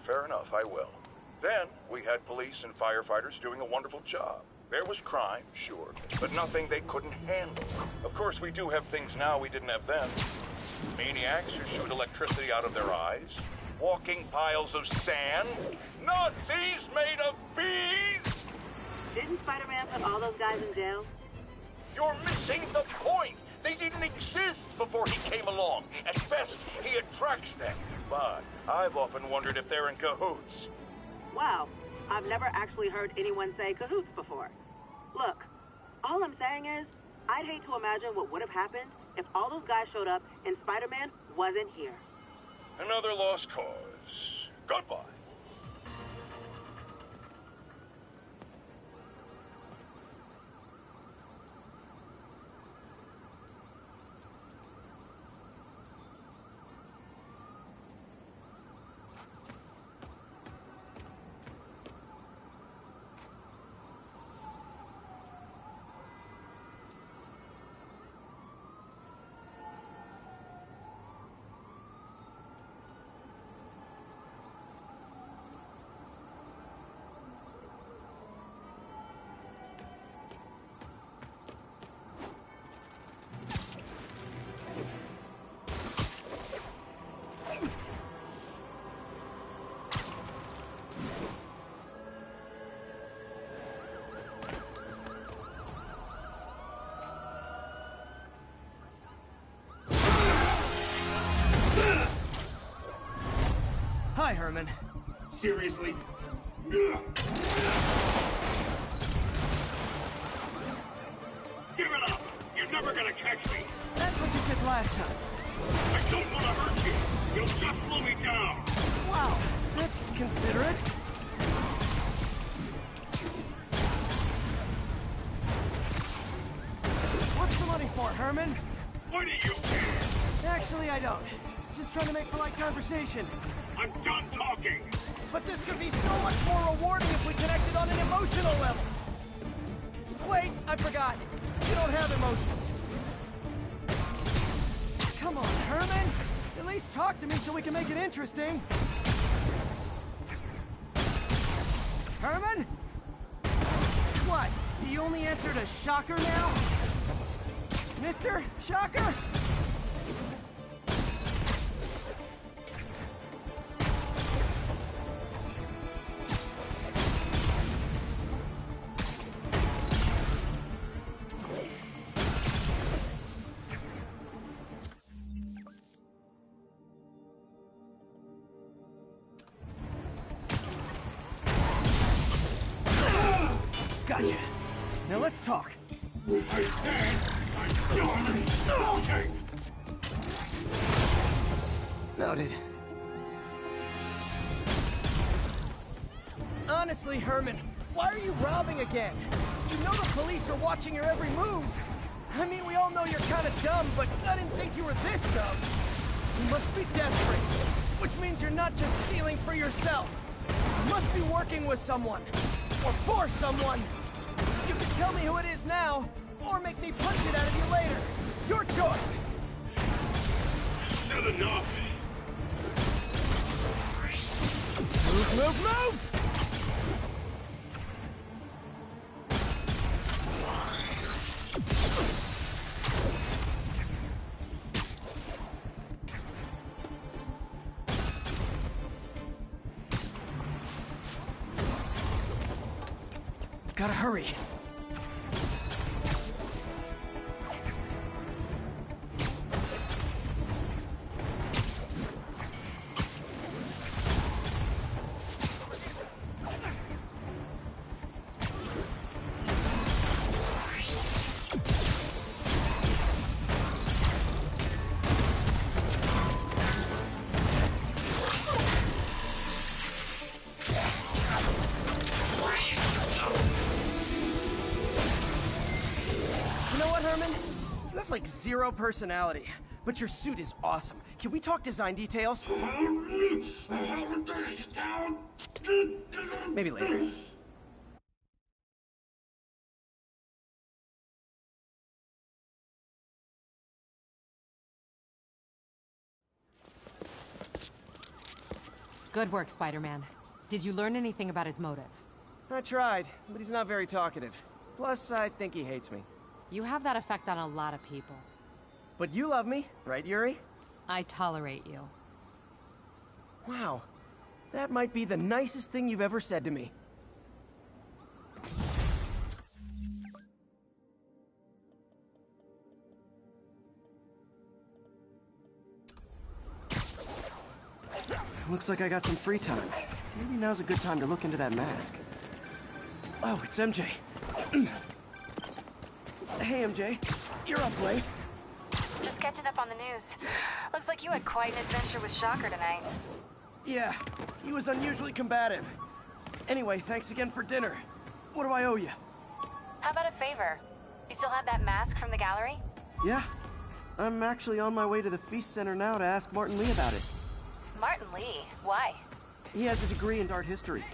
fair enough, I will. Then, we had police and firefighters doing a wonderful job. There was crime, sure, but nothing they couldn't handle. Of course, we do have things now we didn't have then. Maniacs who shoot electricity out of their eyes, walking piles of sand, Nazis made of bees! Didn't Spider-Man put all those guys in jail? You're missing the point! They didn't exist before he came along. At best, he attracts them. But I've often wondered if they're in cahoots. Wow, I've never actually heard anyone say cahoots before. Look, all I'm saying is, I'd hate to imagine what would have happened if all those guys showed up and Spider-Man wasn't here. Another lost cause. Goodbye. Hi, Herman. Seriously? Give it up! You're never gonna catch me! That's what you said last time. I don't want to hurt you! You'll just slow me down! Wow, that's considerate. What's the money for, Herman? Why do you care? Actually, I don't. Just trying to make polite conversation. I'm done talking! But this could be so much more rewarding if we connected on an emotional level. Wait, I forgot. You don't have emotions. Come on, Herman. At least talk to me so we can make it interesting. Herman? What? You only answered a shocker now? Mr. Shocker? Gotcha. Now let's talk. I said I'm done talking! Noted. Honestly, Herman, why are you robbing again? You know the police are watching your every move. I mean, we all know you're kind of dumb, but I didn't think you were this dumb. You must be desperate, which means you're not just stealing for yourself. You must be working with someone, or for someone. You can tell me who it is now, or make me punch it out of you later. Your choice. Said enough! Move, move, move! Gotta hurry. You have like zero personality, but your suit is awesome. Can we talk design details? Maybe later. Good work, Spider-Man. Did you learn anything about his motive? I tried, but he's not very talkative. Plus, I think he hates me. You have that effect on a lot of people. But you love me, right, Yuri? I tolerate you. Wow. That might be the nicest thing you've ever said to me. Looks like I got some free time. Maybe now's a good time to look into that mask. Oh, it's MJ. Hey, MJ. You're up late. Just catching up on the news. Looks like you had quite an adventure with Shocker tonight. Yeah, he was unusually combative. Anyway, thanks again for dinner. What do I owe you? How about a favor? You still have that mask from the gallery? Yeah. I'm actually on my way to the Feast Center now to ask Martin Lee about it. Martin Lee? Why? He has a degree in art history.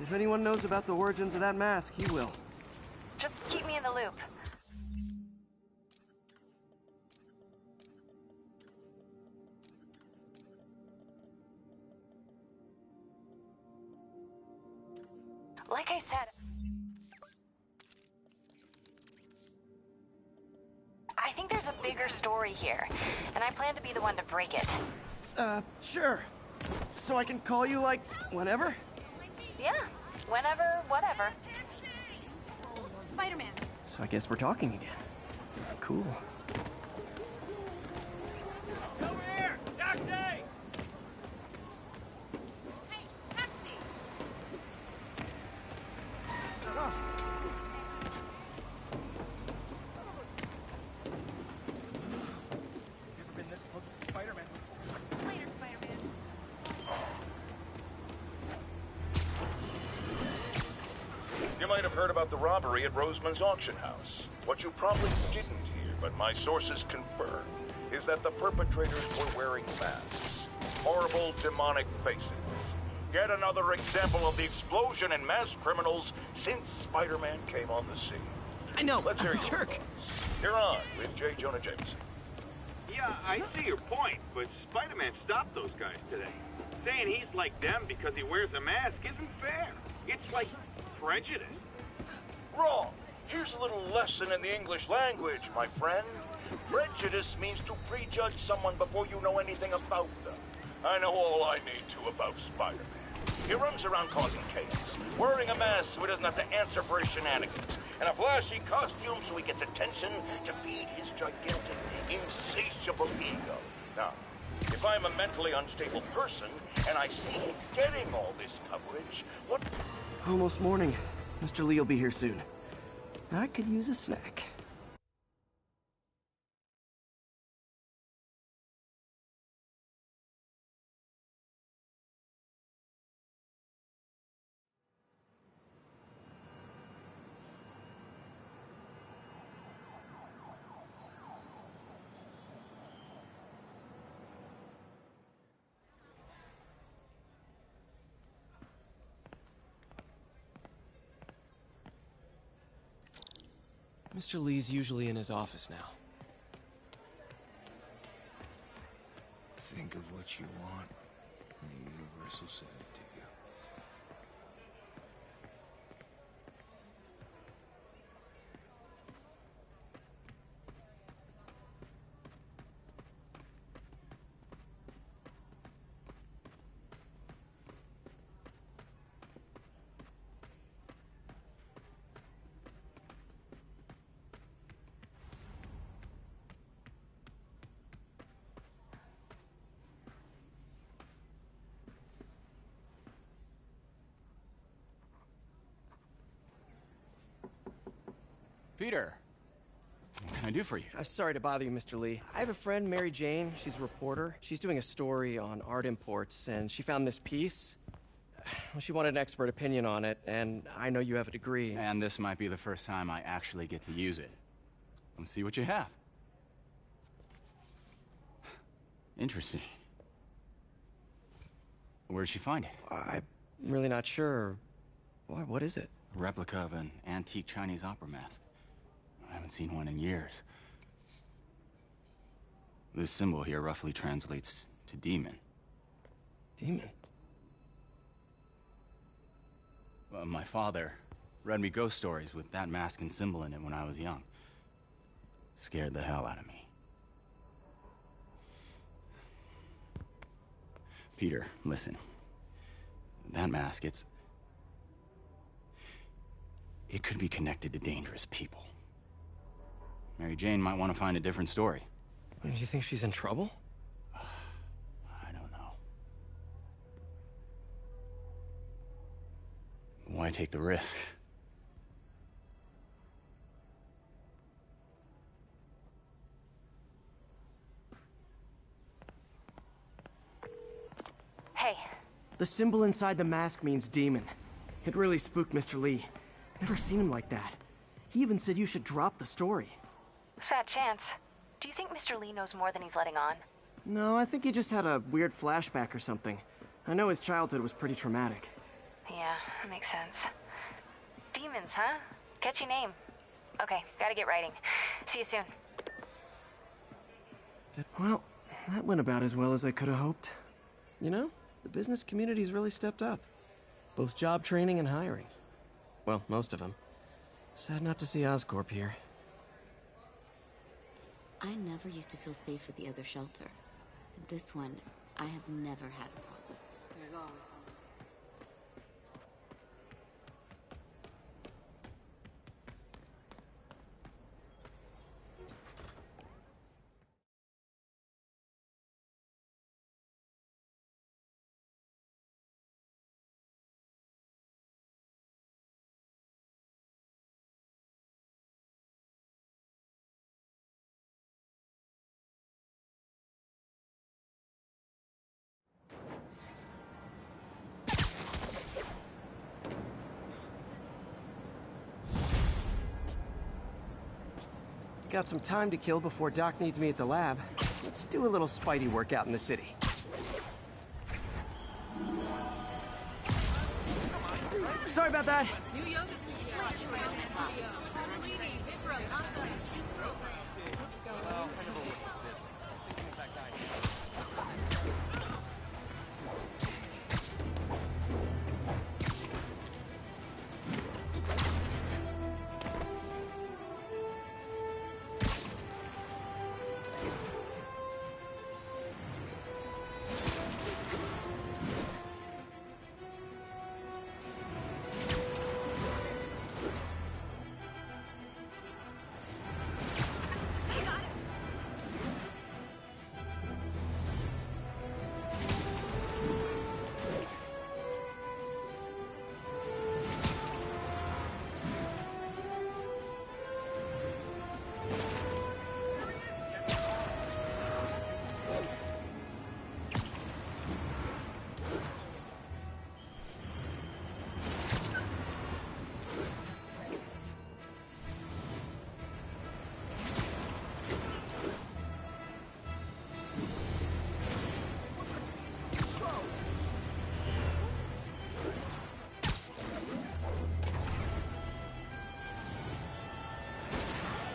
If anyone knows about the origins of that mask, he will. Just keep me in the loop. Like I said, I think there's a bigger story here, and I plan to be the one to break it. Sure. So I can call you, like, whenever? Yeah, whenever, whatever. Spider-Man. So I guess we're talking again. Cool. Over here! Taxi! Hey, taxi! Never been this close to Spider-Man. Later, Spider-Man. You might have heard about the robbery at Roseman's auction house. What you probably didn't hear, but my sources confirmed, is that the perpetrators were wearing masks. Horrible, demonic faces. Yet another example of the explosion in mass criminals since Spider-Man came on the scene. I know, Let's hear I'm a you. jerk. You're on with J. Jonah Jameson. Yeah, I see your point, but Spider-Man stopped those guys today. Saying he's like them because he wears a mask isn't fair. It's like prejudice. Wrong. Here's a little lesson in the English language, my friend. Prejudice means to prejudge someone before you know anything about them. I know all I need to about Spider-Man. He runs around causing chaos, wearing a mask so he doesn't have to answer for his shenanigans, and a flashy costume so he gets attention to feed his gigantic, insatiable ego. Now, if I'm a mentally unstable person, and I see him getting all this coverage, what... Almost morning. Mr. Lee will be here soon. I could use a snack. Mr. Lee's usually in his office now. Think of what you want, and the universe will send it to you. Peter, what can I do for you? Sorry to bother you, Mr. Lee. I have a friend, Mary Jane. She's a reporter. She's doing a story on art imports, and she found this piece. Well, she wanted an expert opinion on it, and I know you have a degree. And this might be the first time I actually get to use it. Let's see what you have. Interesting. Where'd she find it? I'm really not sure. Why, what is it? A replica of an antique Chinese opera mask. I haven't seen one in years. This symbol here roughly translates to demon. Demon? My father read me ghost stories with that mask and symbol in it when I was young. Scared the hell out of me. Peter, listen. That mask, it could be connected to dangerous people. Mary Jane might want to find a different story. Do you think she's in trouble? I don't know. Why take the risk? Hey. The symbol inside the mask means demon. It really spooked Mr. Lee. Never seen him like that. He even said you should drop the story. Fat chance. Do you think Mr. Lee knows more than he's letting on? No, I think he just had a weird flashback or something. I know his childhood was pretty traumatic. Yeah, that makes sense. Demons, huh? Catchy name. Okay, gotta get writing. See you soon. Well, that went about as well as I could have hoped. You know, the business community's really stepped up. Both job training and hiring. Well, most of them. Sad not to see Oscorp here. I never used to feel safe at the other shelter. This one, I have never had a problem. There's always something. Got some time to kill before Doc needs me at the lab. Let's do a little Spidey workout in the city. Sorry about that.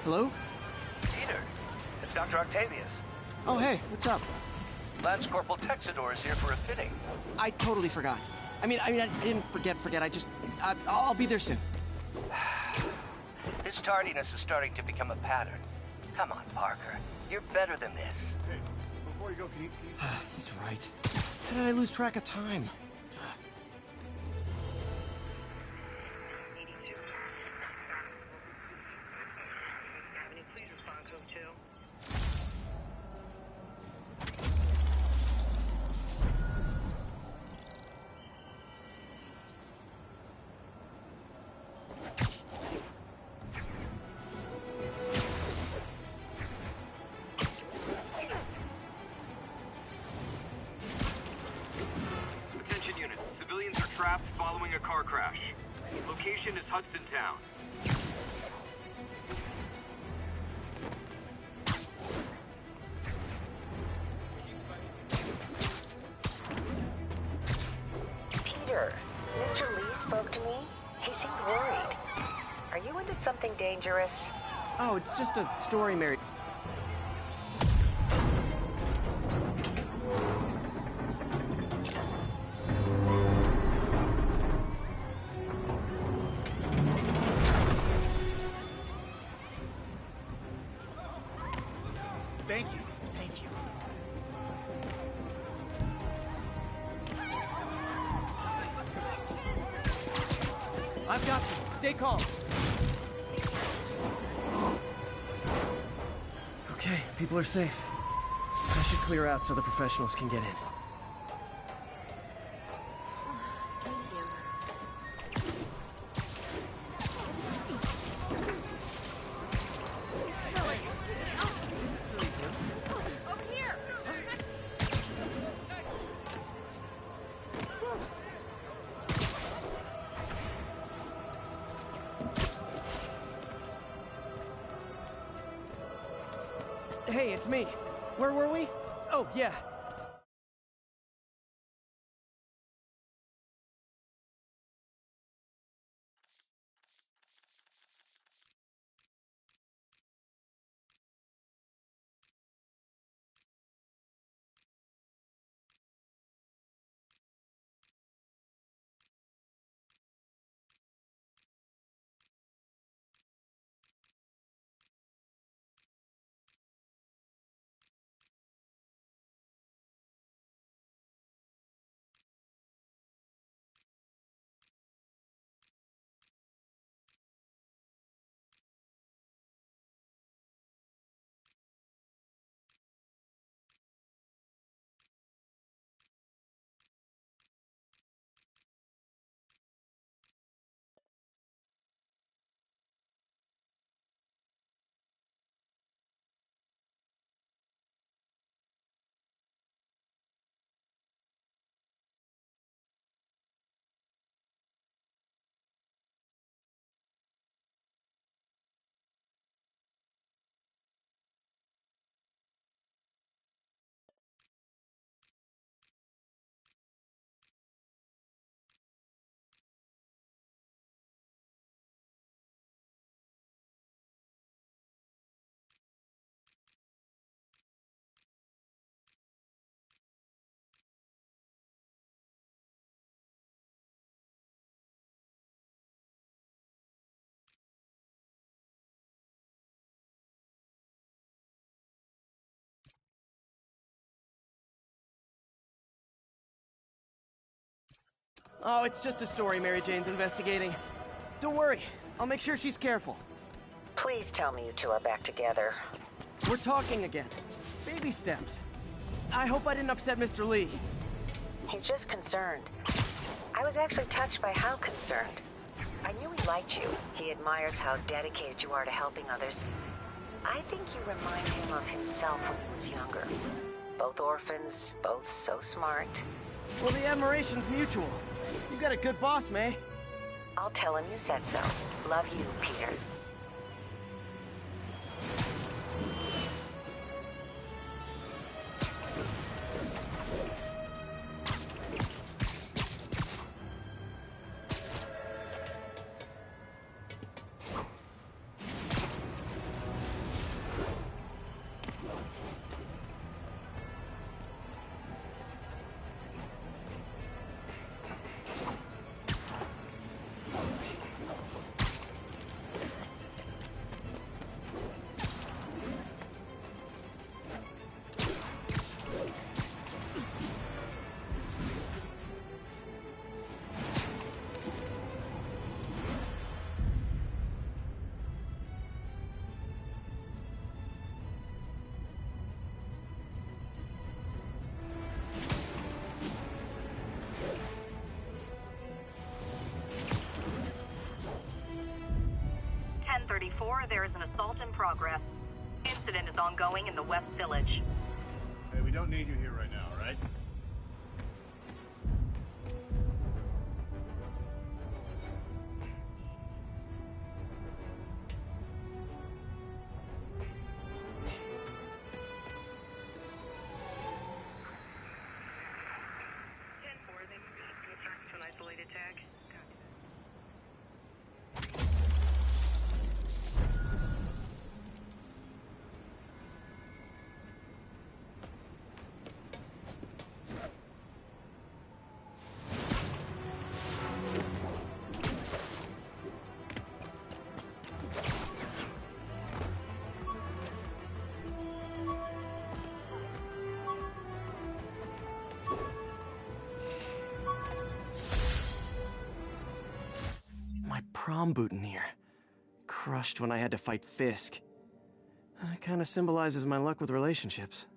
Hello? Peter, it's Dr. Octavius. Oh, hey, what's up? Lance Corporal Texador is here for a fitting. I totally forgot. I didn't forget. I'll be there soon. His tardiness is starting to become a pattern. Come on, Parker. You're better than this. Hey, before you go, can you... He's right. How did I lose track of time? Attention units. Civilians are trapped following a car crash. Location is Hudson Town. Peter, Mr. Lee spoke to me. He seemed worried. Are you into something dangerous? Oh, it's just a story, Mary. I've got you. Stay calm. Okay, people are safe. I should clear out so the professionals can get in. Hey, it's me. Where were we? Oh, yeah. Oh, it's just a story Mary Jane's investigating. Don't worry, I'll make sure she's careful. Please tell me you two are back together. We're talking again. Baby steps. I hope I didn't upset Mr. Lee. He's just concerned. I was actually touched by how concerned. I knew he liked you. He admires how dedicated you are to helping others. I think you remind him of himself when he was younger. Both orphans, both so smart. Well, the admiration's mutual. You got a good boss, May. I'll tell him you said so. Love you, Peter. There is an assault in progress. Incident is ongoing in the West Village. Hey, we don't need you here right now, all right? prom boutonniere. Crushed when I had to fight Fisk. That kind of symbolizes my luck with relationships.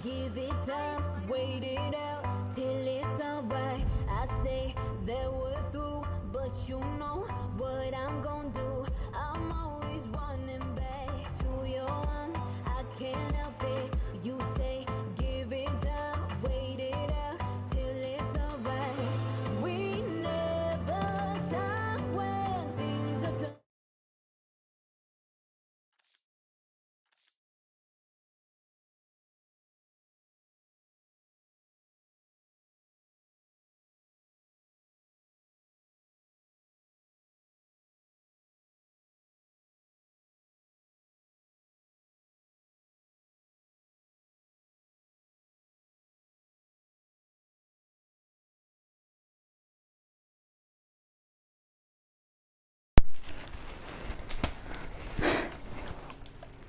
Give it time, wait it out till it's alright. I say that we're through, but you know what I'm gonna do. I'm always running back to your arms. I can't help it. You say give it time, wait it out till it's alright. We never talk when things are tough.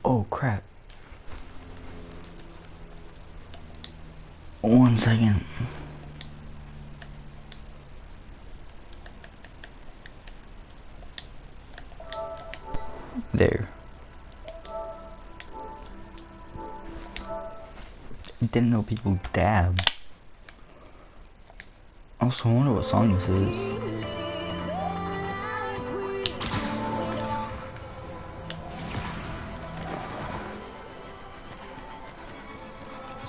Oh crap. 1 second. There. Didn't know people dab. Also, I wonder what song this is.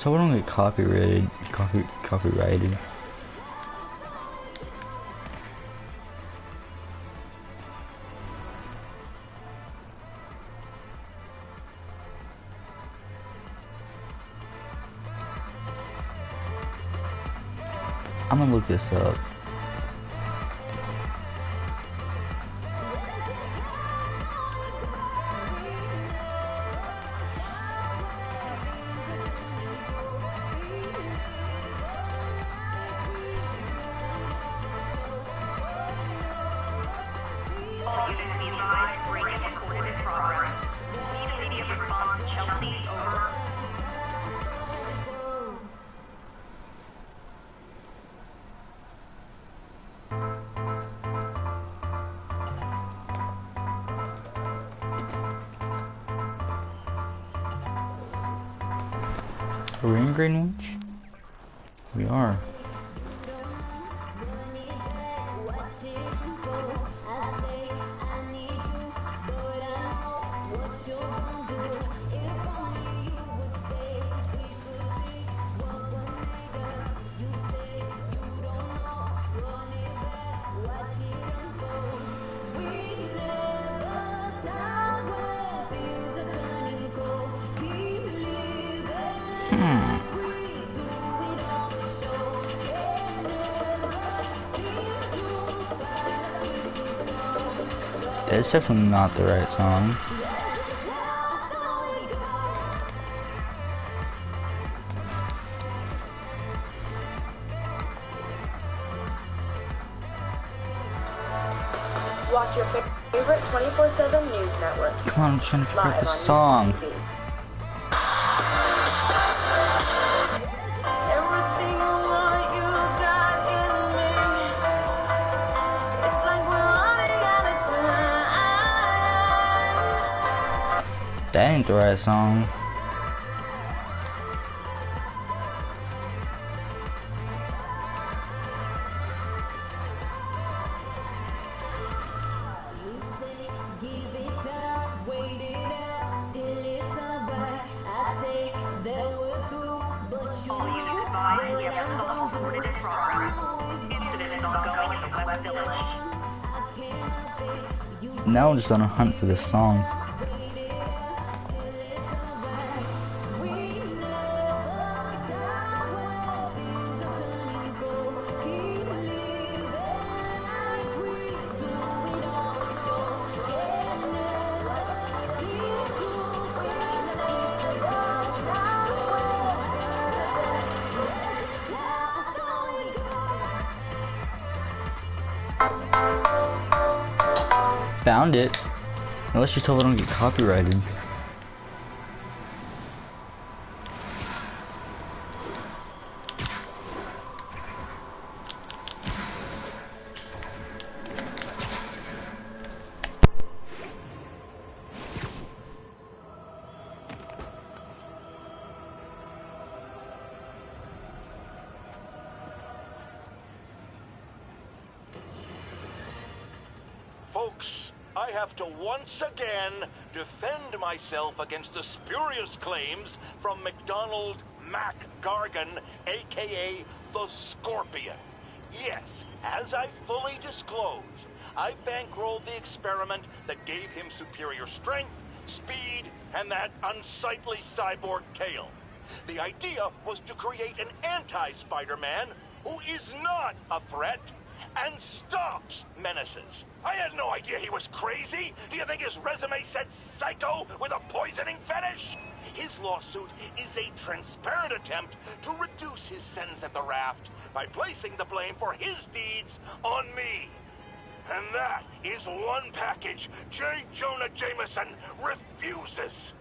So I don't get copyrighted. Copyrighted. I'm gonna look this up. All units be advised, break and recorded in progress. Need immediate response, Chelsea, over. Are we in Greenwich? We are. That's definitely not the right song. Watch your favorite 24/7 news network. Come on, I'm trying to figure out the song. That ain't the right song. Now I'm just on a hunt for this song. found it. Unless you told I don't get copyrighted. Folks, I have to once again defend myself against the spurious claims from McDonald Mac Gargan, aka the Scorpion. Yes, as I fully disclosed, I bankrolled the experiment that gave him superior strength, speed, and that unsightly cyborg tail. The idea was to create an anti-Spider-Man who is not a threat and stops menaces. I had no idea he was crazy. Do you think his resume said psycho with a poisoning fetish? His lawsuit is a transparent attempt to reduce his sentence at the raft by placing the blame for his deeds on me. And that is one package J. Jonah Jameson refuses.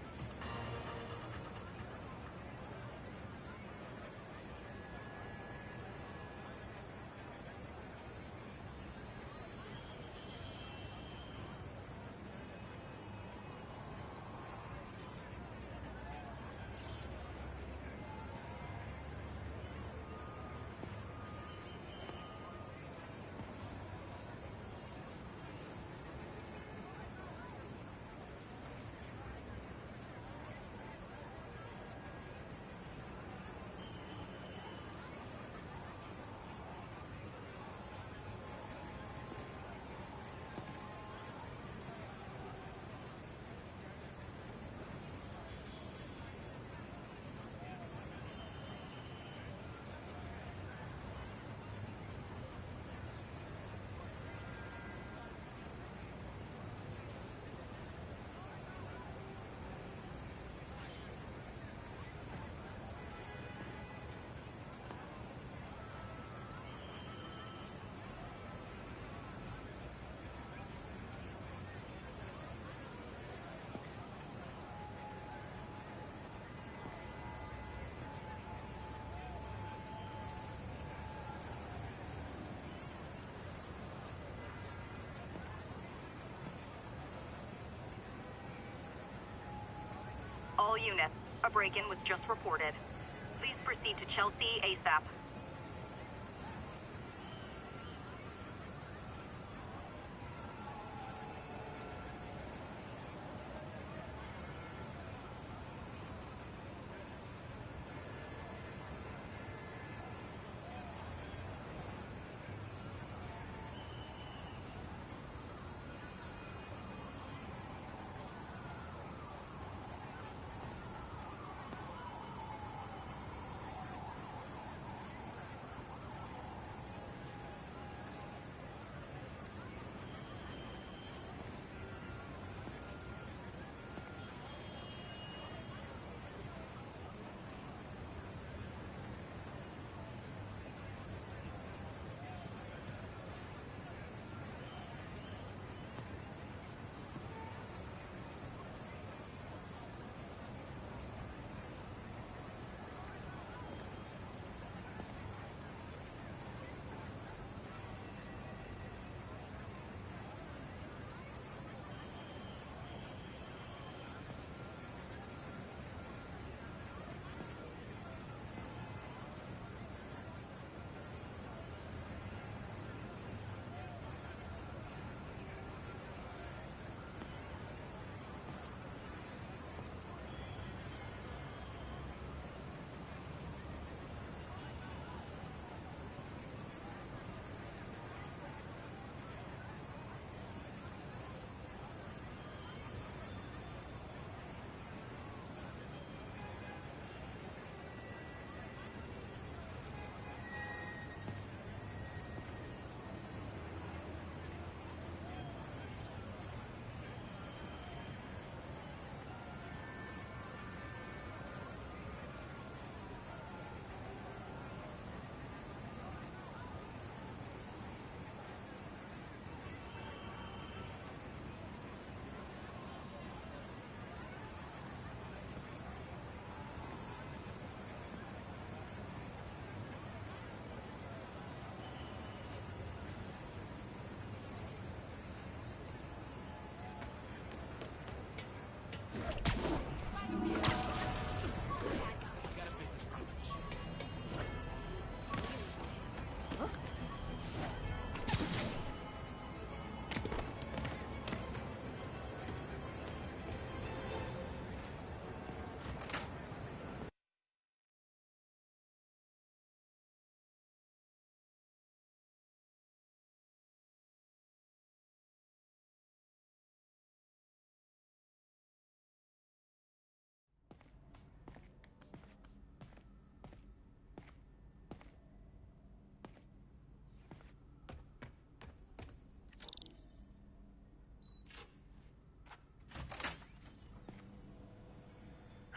All units, a break-in was just reported. Please proceed to Chelsea ASAP.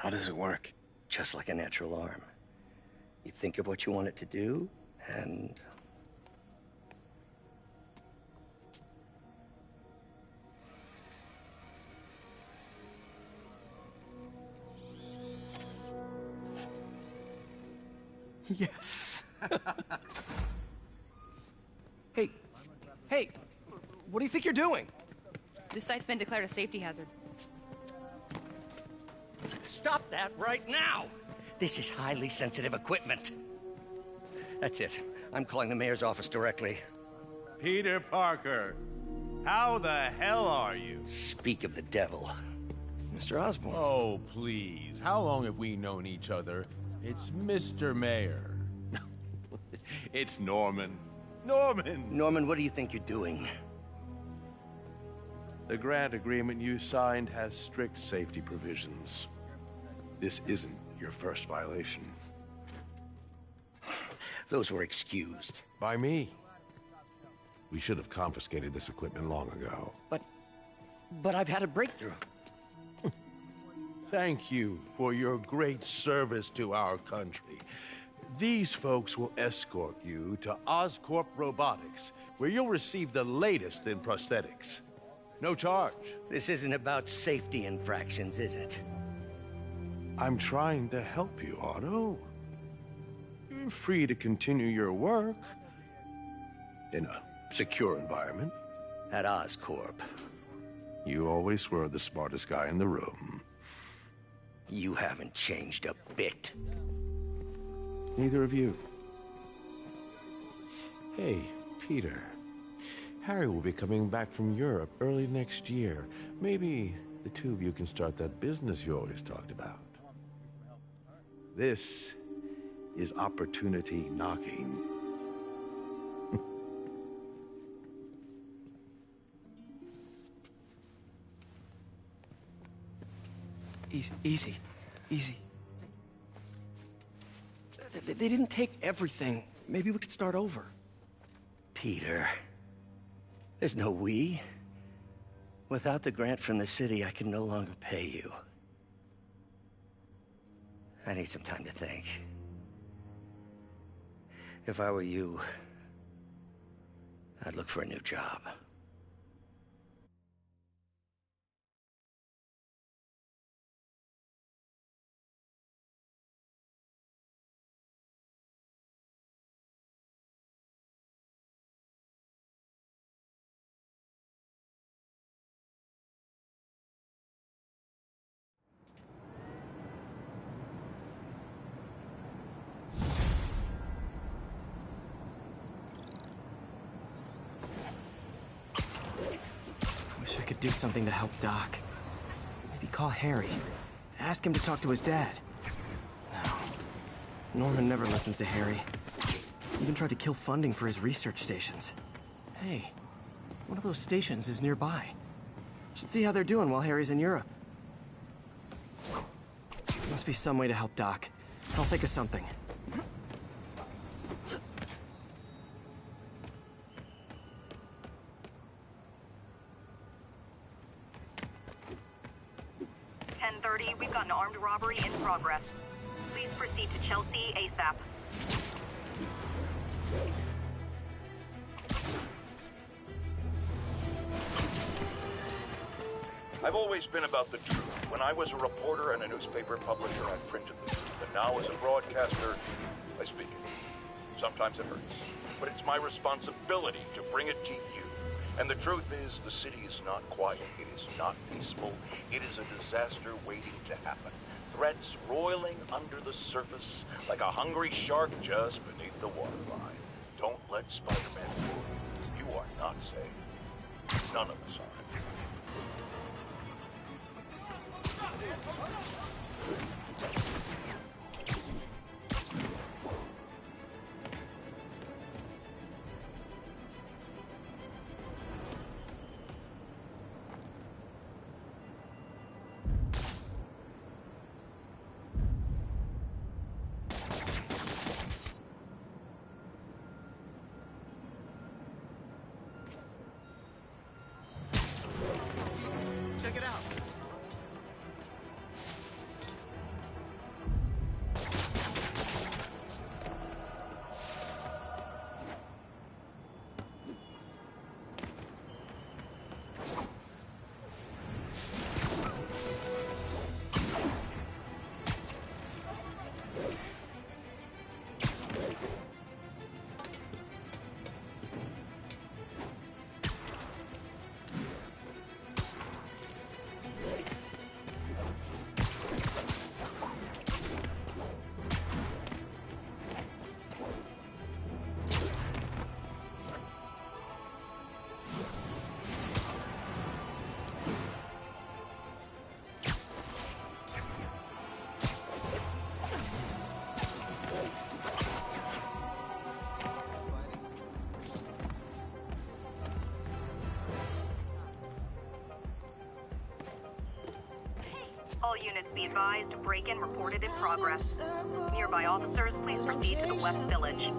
How does it work? Just like a natural arm. You think of what you want it to do, and... Yes. Hey, what do you think you're doing? This site's been declared a safety hazard. Stop that right now! This is highly sensitive equipment. That's it. I'm calling the mayor's office directly. Peter Parker, how the hell are you? Speak of the devil. Mr. Osborn. Oh, please. How long have we known each other? It's Mr. Mayor. It's Norman. Norman! Norman, what do you think you're doing? The grant agreement you signed has strict safety provisions. This isn't your first violation. Those were excused. By me. We should have confiscated this equipment long ago. But I've had a breakthrough. Thank you for your great service to our country. These folks will escort you to Oscorp Robotics, where you'll receive the latest in prosthetics. No charge. This isn't about safety infractions, is it? I'm trying to help you, Otto. You're free to continue your work in a secure environment. At Oscorp. You always were the smartest guy in the room. You haven't changed a bit. Neither of you. Hey, Peter. Harry will be coming back from Europe early next year. Maybe the two of you can start that business you always talked about. This is opportunity knocking. Easy. They didn't take everything. Maybe we could start over. Peter, there's no we. Without the grant from the city, I can no longer pay you. I need some time to think. If I were you, I'd look for a new job. Wish I could do something to help Doc. Maybe call Harry. Ask him to talk to his dad. No. Norman never listens to Harry. Even tried to kill funding for his research stations. Hey, one of those stations is nearby. Should see how they're doing while Harry's in Europe. Must be some way to help Doc. I'll think of something. We've got an armed robbery in progress. Please proceed to Chelsea ASAP. I've always been about the truth. When I was a reporter and a newspaper publisher, I printed the truth. And now as a broadcaster, I speak it. Sometimes it hurts. But it's my responsibility to bring it to you. And the truth is, the city is not quiet. It is not peaceful. It is a disaster waiting to happen. Threats roiling under the surface like a hungry shark just beneath the waterline. Don't let Spider-Man fool you. You are not safe. None of us are. Check it out. units be advised, break-in reported in progress. Nearby officers, please proceed to the West Village.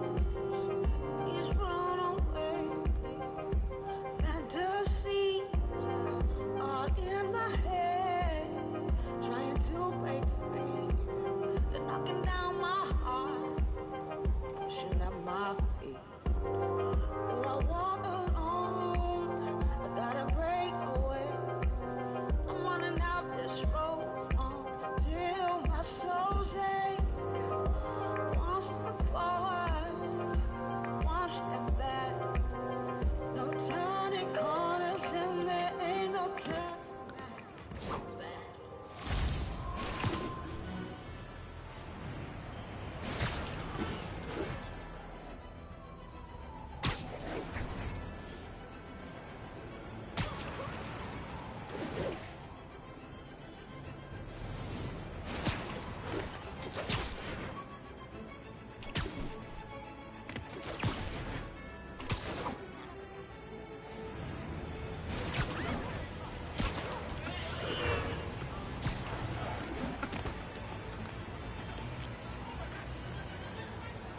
Fantasies are in my head, trying to break free. They're knocking down my heart, pushing at my feet. Will I walk alone? I gotta break away. I'm running out this road till my soul's ache. One step forward, one step back. No turning corners and there ain't no turning back.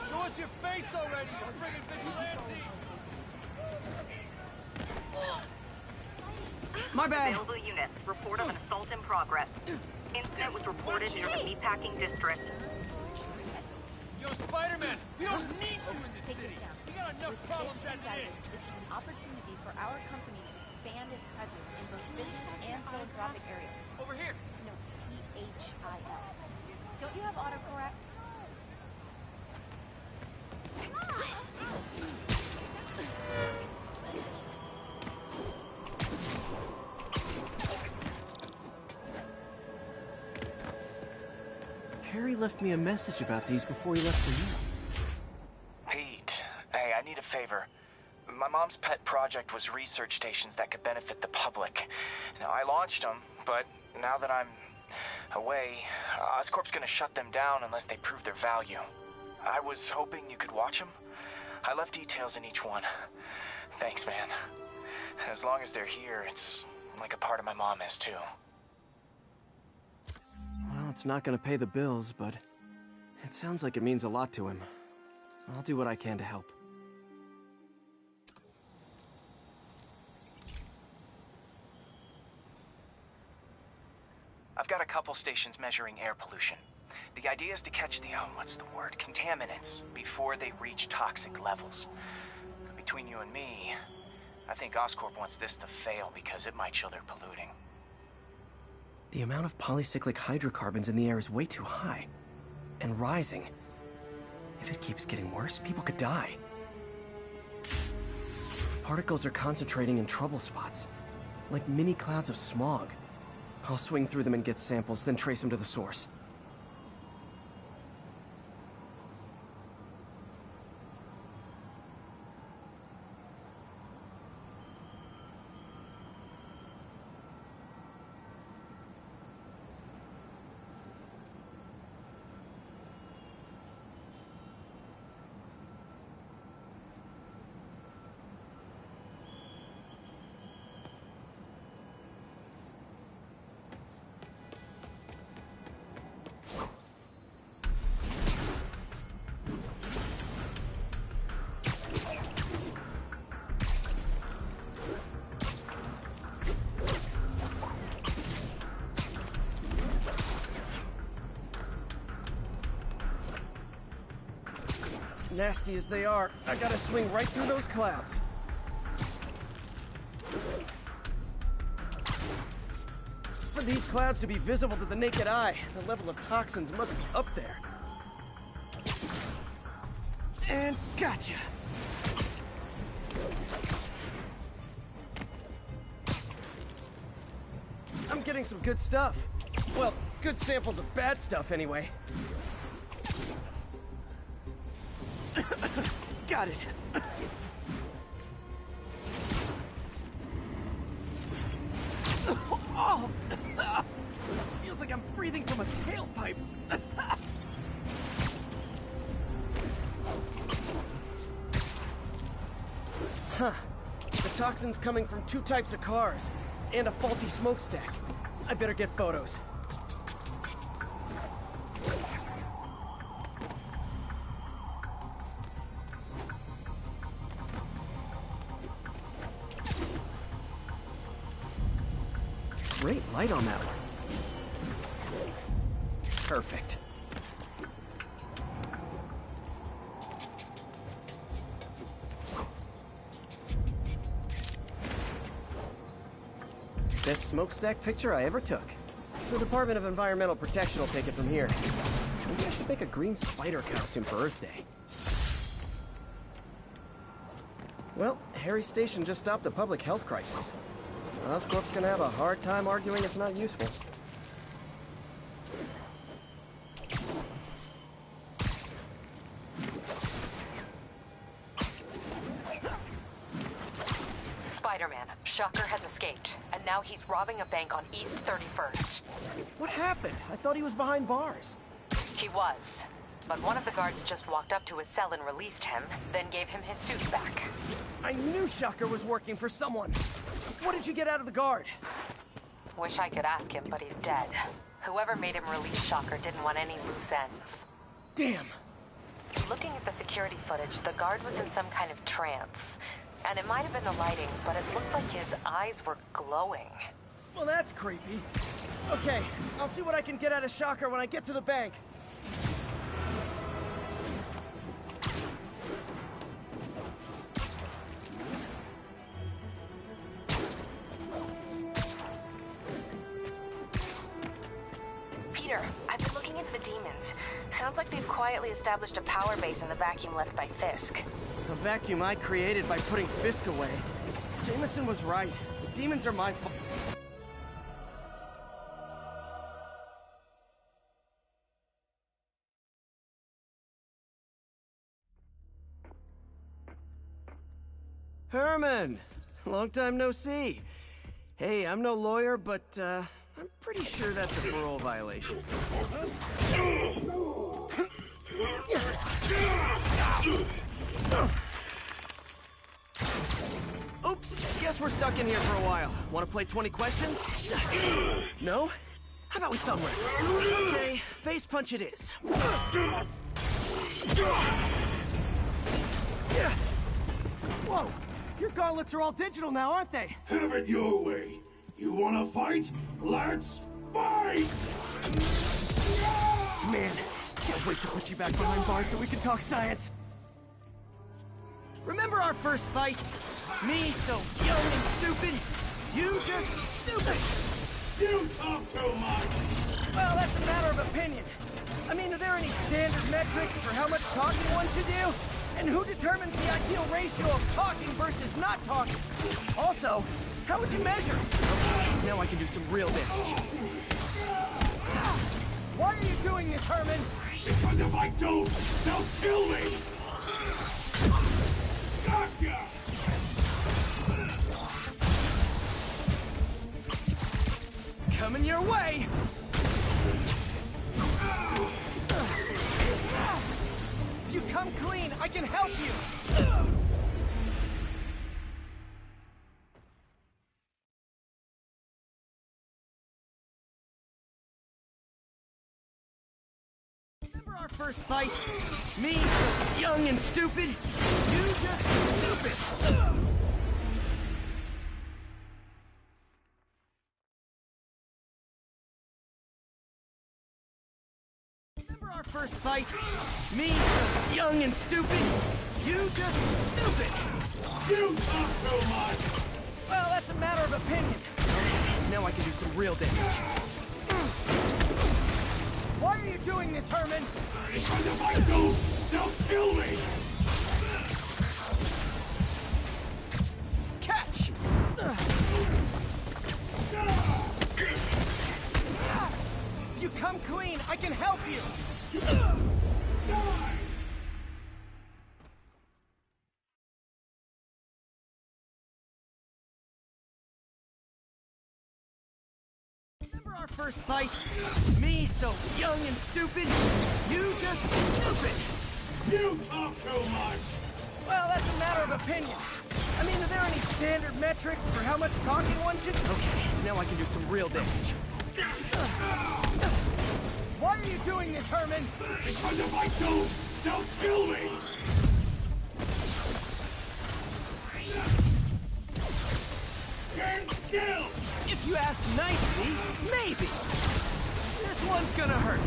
Show us your face already, you friggin' vigilante! My bad. Available units, report of an assault in progress. Incident was reported near the meatpacking district. Yo, Spider-Man, we don't need you in this city. We got enough problems as it is. It's an opportunity for our company to expand its presence in both business and philanthropic areas. Over here. No, PHIL. Don't you have autocorrect? Harry left me a message about these before he left for you. Pete, hey, I need a favor. My mom's pet project was research stations that could benefit the public. Now, I launched them, but now that I'm away, Oscorp's gonna shut them down unless they prove their value. I was hoping you could watch them. I left details in each one. Thanks, man. As long as they're here, it's like a part of my mom is, too. Well, it's not gonna pay the bills, but it sounds like it means a lot to him. I'll do what I can to help. I've got a couple stations measuring air pollution. The idea is to catch the, contaminants before they reach toxic levels. Between you and me, I think Oscorp wants this to fail because it might show they're polluting. The amount of polycyclic hydrocarbons in the air is way too high. And rising. If it keeps getting worse, people could die. Particles are concentrating in trouble spots, like mini clouds of smog. I'll swing through them and get samples, then trace them to the source. Nasty as they are, I gotta swing right through those clouds. For these clouds to be visible to the naked eye, the level of toxins must be up there. And gotcha! I'm getting some good stuff. Well, good samples of bad stuff anyway. Got it. Oh, feels like I'm breathing from a tailpipe. Huh. The toxin's coming from two types of cars, and a faulty smokestack. I better get photos. Great light on that one. Perfect. Best smokestack picture I ever took. The Department of Environmental Protection will take it from here. Maybe I should make a green spider costume for Earth Day. Well, Harry Station just stopped a public health crisis. Oscorp's gonna have a hard time arguing it's not useful. Spider-Man, Shocker has escaped, and now he's robbing a bank on East 31st. What happened? I thought he was behind bars. He was, but one of the guards just walked up to his cell and released him, then gave him his suit back. I knew Shocker was working for someone. What did you get out of the guard? Wish I could ask him, but he's dead. Whoever made him release Shocker didn't want any loose ends. Damn. Looking at the security footage, the guard was in some kind of trance. And it might have been the lighting, but it looked like his eyes were glowing. Well, that's creepy. Okay, I'll see what I can get out of Shocker when I get to the bank. Peter, I've been looking into the demons. Sounds like they've quietly established a power base in the vacuum left by Fisk. A vacuum I created by putting Fisk away. Jameson was right. The demons are my fault. Herman! Long time no see. Hey, I'm no lawyer, but, I'm pretty sure that's a parole violation. Oops, guess we're stuck in here for a while. Want to play 20 questions? No? How about we thumb wrestle? Okay, face punch it is. Whoa, your gauntlets are all digital now, aren't they? Have it your way. You wanna fight? Let's fight! Man, can't wait to put you back behind bars so we can talk science. Remember our first fight? Me so young and stupid, you just stupid! You talk too much! Well, that's a matter of opinion. I mean, are there any standard metrics for how much talking one should do? And who determines the ideal ratio of talking versus not talking? Also, how would you measure? Okay, now I can do some real damage. Why are you doing this, Herman? Because if I don't, they'll kill me! Gotcha! Coming your way! If you come clean, I can help you! Remember our first fight? Me, so young and stupid, you just stupid! Remember our first fight? Me, so young and stupid, you just stupid! You talk too much! Well, that's a matter of opinion. Now I can do some real damage. Why are you doing this, Herman? Because if I don't, they'll kill me! Catch! If you come clean, I can help you! Remember our first fight? Me so young and stupid, you just stupid! You talk too much! Well, that's a matter of opinion. I mean, are there any standard metrics for how much talking one should... Okay, now I can do some real damage. Why are you doing this, Herman? Because if I don't, they'll kill me! Stand still! If If you ask nicely, maybe. This one's gonna hurt.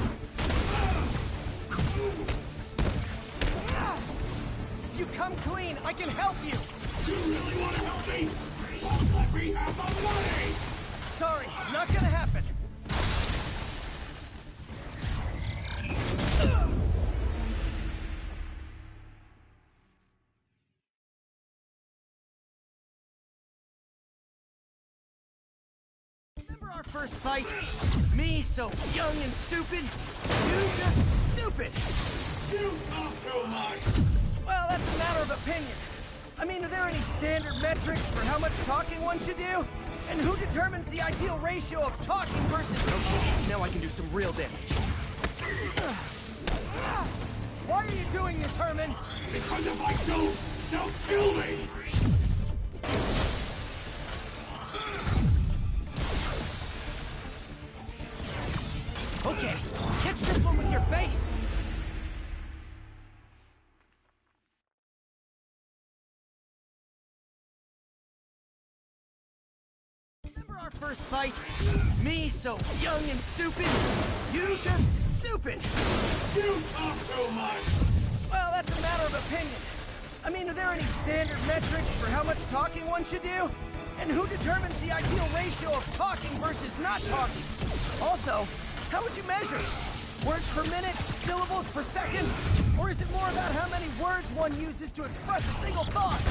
If you come clean, I can help you. You really want to help me? Don't let me have the money! Sorry, not gonna happen. Remember our first fight? Me so young and stupid? You just stupid! You talk too much! Well, that's a matter of opinion. I mean, are there any standard metrics for how much talking one should do? And who determines the ideal ratio of talking versus... Okay, now I can do some real damage. Why are you doing this, Herman? Because if I don't, they'll kill me! Okay, catch this one with your face! Remember our first fight? Me so young and stupid? You just stupid! You talk too much! Well, that's a matter of opinion. I mean, are there any standard metrics for how much talking one should do? And who determines the ideal ratio of talking versus not talking? Also, how would you measure it? Words per minute? Syllables per second? Or is it more about how many words one uses to express a single thought?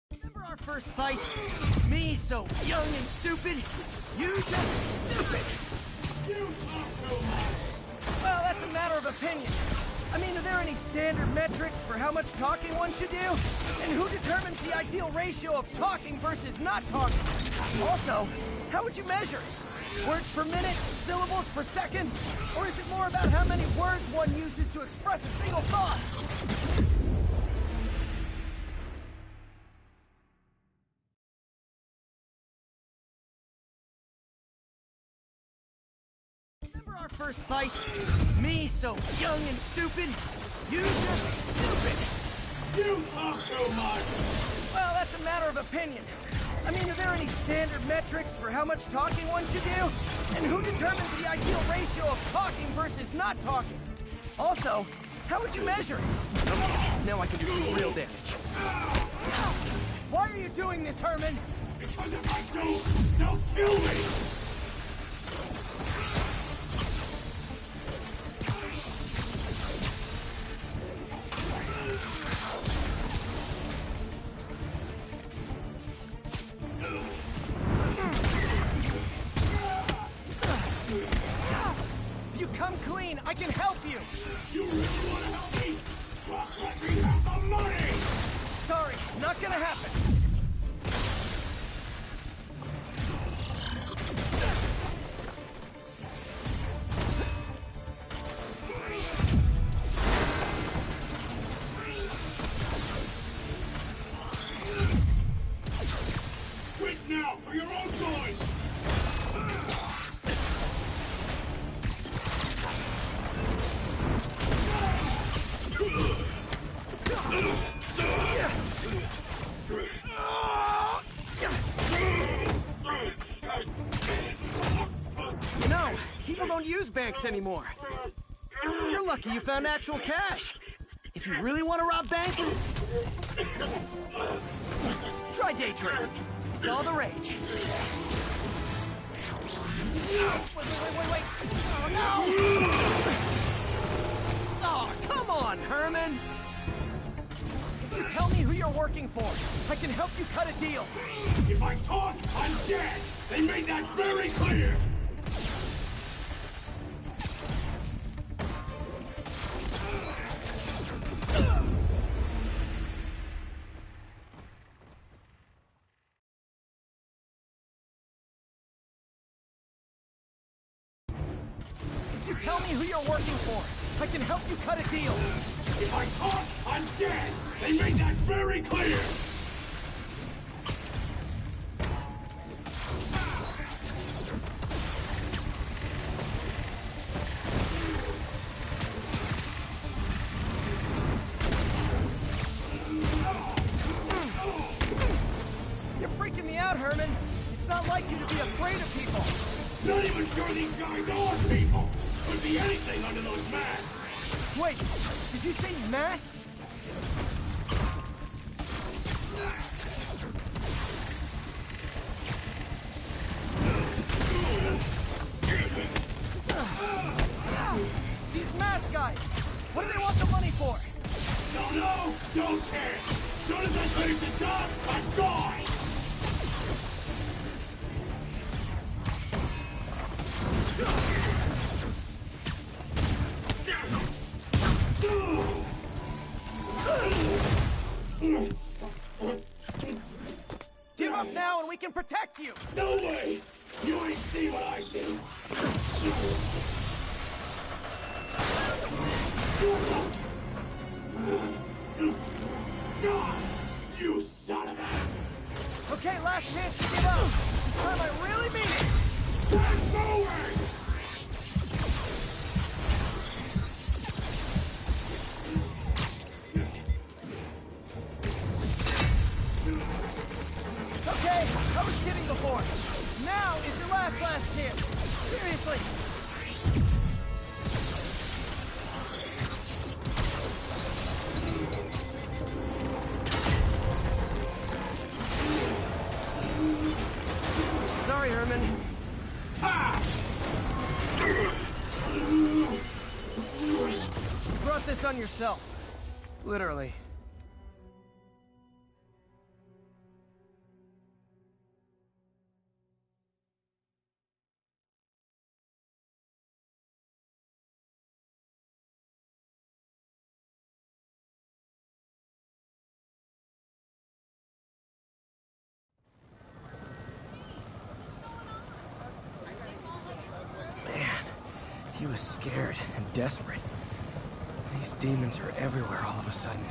Remember our first fight? Me so young and stupid? You just stupid! You talk too much! Well, that's a matter of opinion. I mean, are there any standard metrics for how much talking one should do? And who determines the ideal ratio of talking versus not talking? Also, how would you measure it? Words per minute? Syllables per second? Or is it more about how many words one uses to express a single thought? Remember our first fight? Me so young and stupid? You just stupid! You talk too much! Well, that's a matter of opinion. I mean, are there any standard metrics for how much talking one should do? And who determines the ideal ratio of talking versus not talking? Also, how would you measure it? Okay, now I can do some real damage. Why are you doing this, Herman? Because if I don't, they'll kill me! If you come clean, I can help you! You really want to help me? Just let me have the money! Sorry, not gonna happen. Quit now, for your own good! You know, people don't use banks anymore. You're lucky you found actual cash. If you really want to rob banks, try day trading. It's all the rage. Wait. Oh, no! Oh, come on, Herman! If you tell me who you're working for, I can help you cut a deal. If I talk, I'm dead! They made that very clear! If you tell me who you're working for, I can help you cut a deal. If I talk, I'm dead! They made that very clear! sure these guys are people. Could be anything under those masks. Wait, did you say masks? These mask guys! What do they want the money for? Don't know, don't care. As soon as I finish the job, I'm gone. Give up now and we can protect you! No way! You ain't see what I see! You son of a... Okay, last chance to give up! This time I really mean it! Get moving! Okay, I was kidding before. Now is your last chance. Seriously. Sorry, Herman. You brought this on yourself. Literally. He was scared and desperate. These demons are everywhere all of a sudden.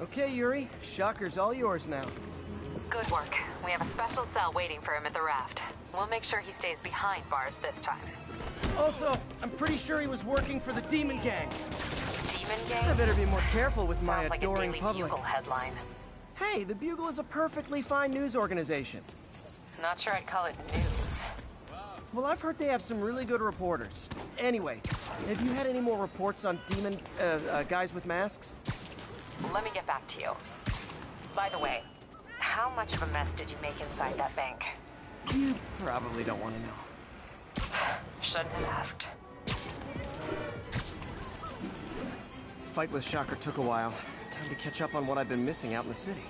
Okay, Yuri. Shocker's all yours now. Good work. We have a special cell waiting for him at the raft. We'll make sure he stays behind bars this time. Also, I'm pretty sure he was working for the Demon Gang. Demon Gang? I better be more careful with my Sounds adoring like a Daily public. Bugle headline. Hey, the Bugle is a perfectly fine news organization. Not sure I'd call it news. Well, I've heard they have some really good reporters. Anyway, have you had any more reports on demon, guys with masks? Let me get back to you. By the way, how much of a mess did you make inside that bank? You probably don't want to know. Shouldn't have asked. Fight with Shocker took a while. Time to catch up on what I've been missing out in the city.